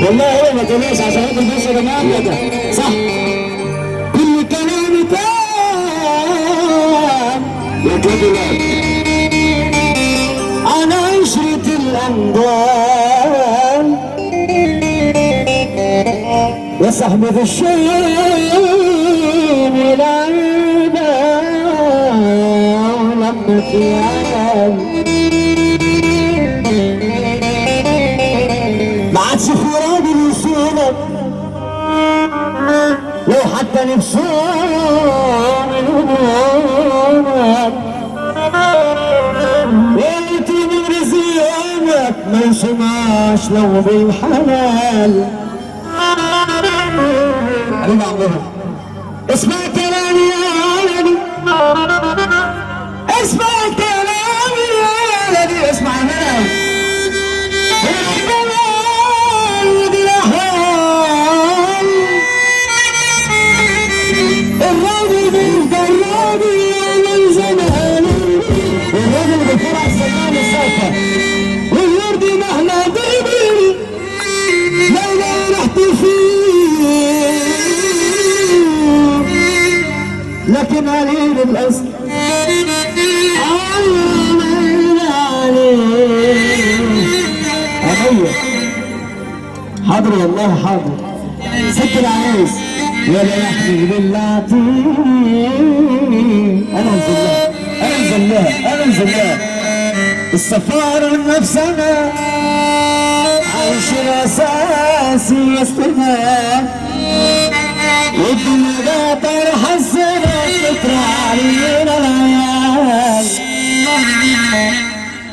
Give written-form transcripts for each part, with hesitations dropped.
والله هو ما تقولوش عشان انتوا الباشا يا جماعه كده صح. كل كلامي كان يا كده انا عشرة الانبال يا صاحبي في الشام والعيبه ولما في عام ما عادش في راجل يشيلك لو حتى نفسهم الهمومك وانت من رزقك ما يسمعش لو بالحلال. حبيبي عمرو اسمع كلامي يا ولدي، اسمع كلامي يا ولدي، اسمع مني الراجل بالجرابي من زمان، الراجل بفرع السمان السافة والورد مهما ضربي لو ما رحت فيه، لكن عليه الأصل عليه حاضر والله حاضر. ست العريس ولا يحمي باللعطيف انا انزلها انا انزلها انا انزلها السفارة نفسنا عايش الاساسي يستمر والدنيا طرح الزنا تطرح علينا العيال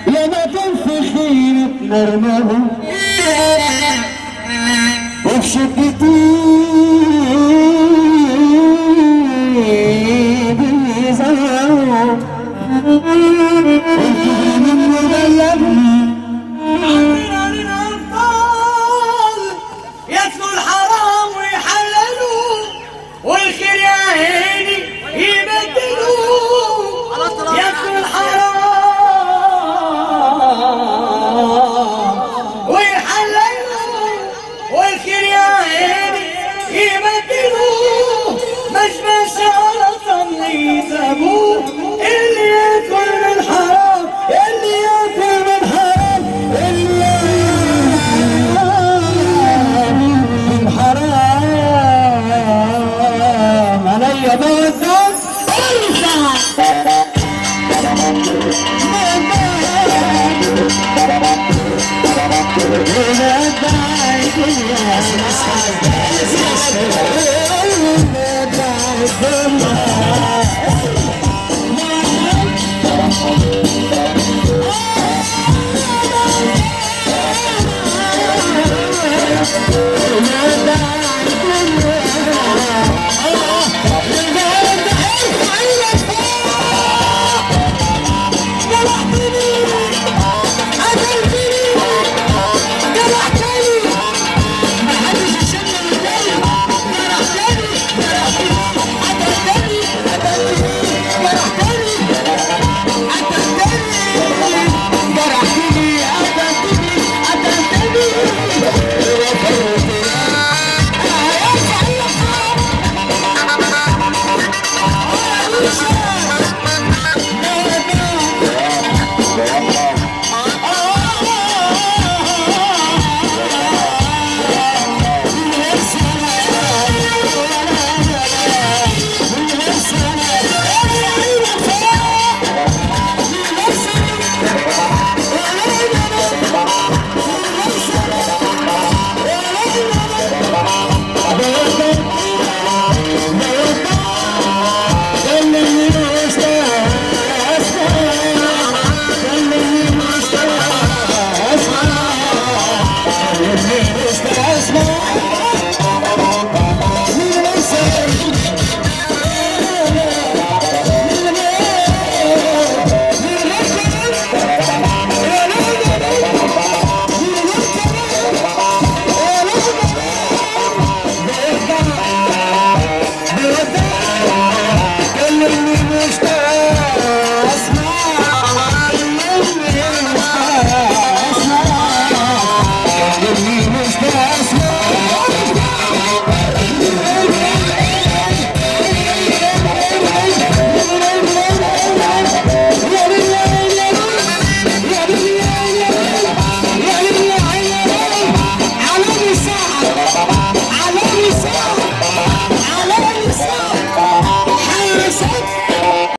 لما تنفخين مرمهم وبشدتي بيزعوا والكبر منه بلغني عندنا للأبطال ياكلوا الحرام ويحللوا والخير يا عيني يبدلوا، ياكلوا الحرام ويحللوا والخير يا عيني يبدلوا، مش شغلة اللي يسابوه اللي ياكل من حرام، اللي ياكل من حرام، اللي استسلم